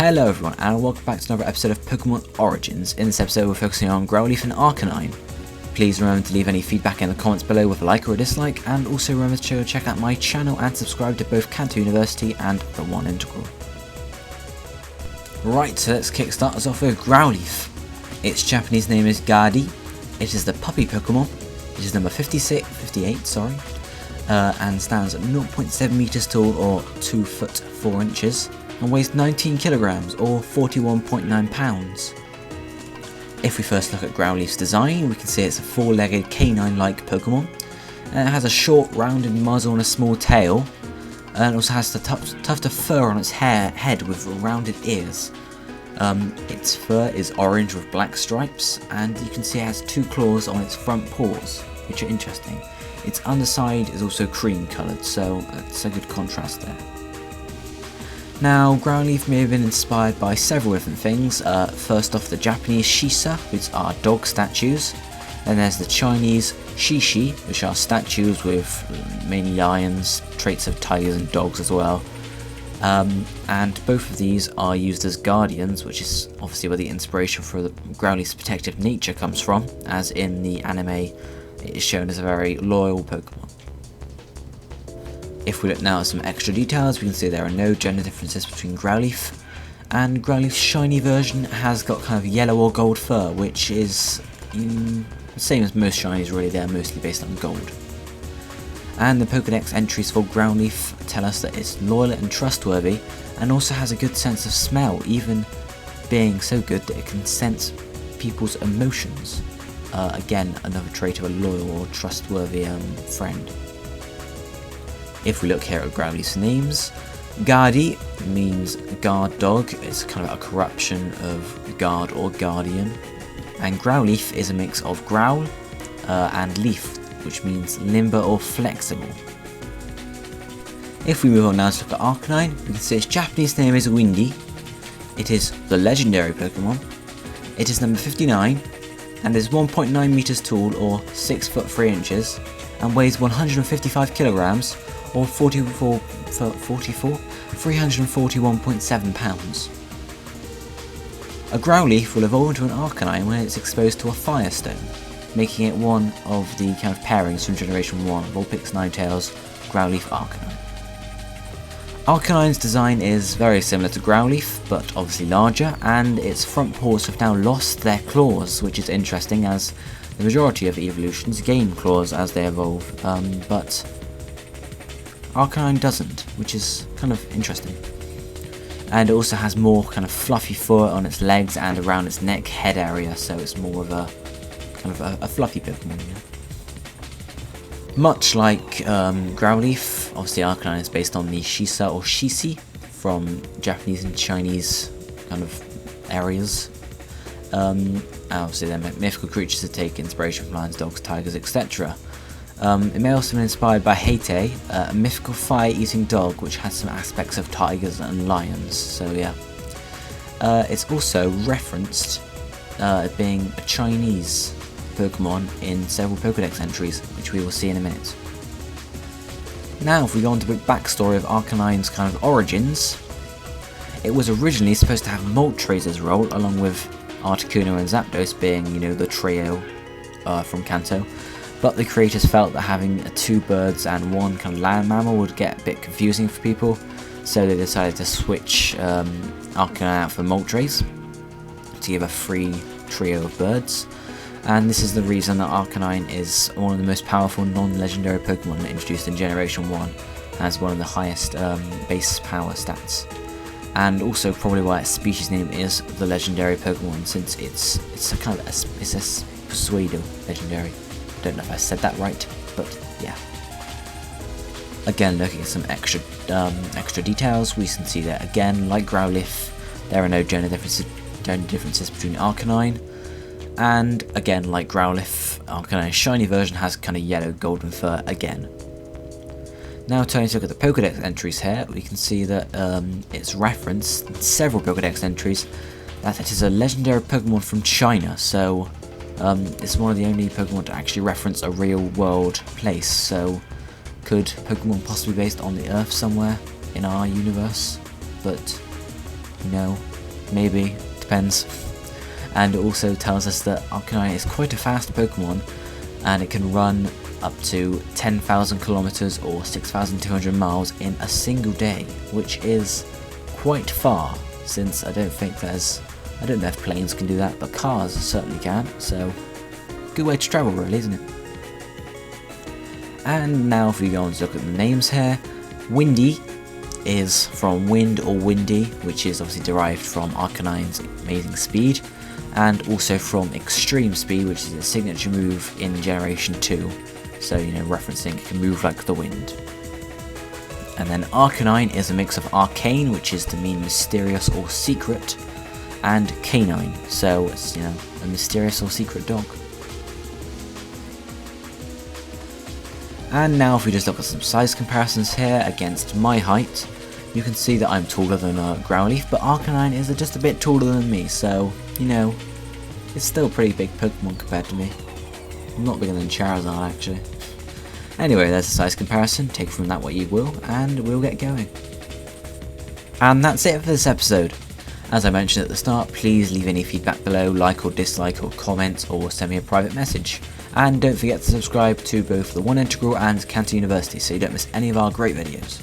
Hello everyone and welcome back to another episode of Pokemon Origins. In this episode we're focusing on Growlithe and Arcanine. Please remember to leave any feedback in the comments below with a like or a dislike, and also remember to check out my channel and subscribe to both Kanto University and The One Integral. Right, so let's kickstart us off with Growlithe. Its Japanese name is Gadi. It is the puppy Pokemon. It is number 58, and stands at 0.7 meters tall or 2 foot 4 inches and weighs 19 kilograms or 41.9 pounds. If we first look at Growlithe's design, we can see it's a four-legged canine-like Pokemon, and it has a short rounded muzzle and a small tail, and it also has the tuft of fur on its head with rounded ears. Its fur is orange with black stripes, and you can see it has 2 claws on its front paws, which are interesting. Its underside is also cream coloured, so it's a good contrast there. Now, Growlithe may have been inspired by several different things. First off, the Japanese Shisa, which are dog statues. Then there's the Chinese Shishi, which are statues with mainly lions, traits of tigers and dogs as well. And both of these are used as guardians, which is obviously where the inspiration for the Growlithe's protective nature comes from, as in the anime it is shown as a very loyal Pokemon. If we look now at some extra details, we can see there are no gender differences between Growlithe, and Growlithe's shiny version has got kind of yellow or gold fur, which is the same as most shinies really. They're mostly based on gold. And the Pokédex entries for Growlithe tell us that it's loyal and trustworthy, and also has a good sense of smell, even being so good that it can sense people's emotions. Again, another trait of a loyal or trustworthy friend. If we look here at Growlithe's names, Gadi means guard dog. It's kind of a corruption of guard or guardian. And Growlithe is a mix of growl and leaf, which means limber or flexible. If we move on now to look at Arcanine, we can see its Japanese name is Windy. It is the legendary Pokemon. It is number 59 and is 1.9 meters tall or 6 foot 3 inches and weighs 155 kilograms or 341.7 pounds. A Growlithe will evolve into an Arcanine when it's exposed to a Firestone, making it one of the kind of pairings from Generation 1 of Vulpix, Ninetales, Growlithe, Arcanine. Arcanine's design is very similar to Growlithe, but obviously larger, and its front paws have now lost their claws, which is interesting as the majority of evolutions gain claws as they evolve, but Arcanine doesn't, which is kind of interesting. And it also has more kind of fluffy fur on its legs and around its neck head area, so it's more of a kind of a fluffy Pokemon. Yeah? Much like Growlithe, obviously Arcanine is based on the Shisa or Shishi from Japanese and Chinese kind of areas. Obviously they're mythical creatures that take inspiration from lions, dogs, tigers, etc. It may also be inspired by Heite, a mythical fire-eating dog which has some aspects of tigers and lions, so yeah. It's also referenced being a Chinese Pokemon in several Pokédex entries, which we will see in a minute. Now if we go on to the backstory of Arcanine's kind of origins, it was originally supposed to have Moltres' role, along with Articuno and Zapdos being, the trio from Kanto. But the creators felt that having 2 birds and 1 kind of land mammal would get a bit confusing for people, so they decided to switch Arcanine out for Moltres to give a free trio of birds. And this is the reason that Arcanine is one of the most powerful non-legendary Pokemon introduced in Generation 1, has one of the highest base power stats. And also probably why its species name is the legendary Pokemon, since it's a kind of a pseudo legendary. Don't know if I said that right, but yeah. Again, looking at some extra details, we can see that again, like Growlithe, there are no gender differences between Arcanine, and again, like Growlithe, Arcanine's shiny version has kind of yellow golden fur again. Now turning to look at the Pokédex entries here, we can see that it's referenced in several Pokédex entries that it is a legendary Pokemon from China, so it's one of the only Pokemon to actually reference a real world place, so could Pokemon possibly be based on the Earth somewhere in our universe? But, maybe, depends. And it also tells us that Arcanine is quite a fast Pokemon, and it can run up to 10,000 kilometers or 6,200 miles in a single day, which is quite far, since I don't know if planes can do that, but cars certainly can, so good way to travel really, isn't it? And now if we go on to look at the names here, Windy is from wind or windy, which is obviously derived from Arcanine's amazing speed, and also from extreme speed, which is a signature move in Generation 2, so referencing it can move like the wind. And then Arcanine is a mix of arcane, which is to mean mysterious or secret, and canine, so it's a mysterious or secret dog. And now if we just look at some size comparisons here against my height, you can see that I'm taller than Growlithe, but Arcanine is just a bit taller than me, so it's still a pretty big Pokemon compared to me. I'm not bigger than Charizard actually. Anyway, there's a size comparison, take from that what you will, and we'll get going. And that's it for this episode. As I mentioned at the start, please leave any feedback below, like or dislike or comment, or send me a private message. And don't forget to subscribe to both the One Integral and Canton University so you don't miss any of our great videos.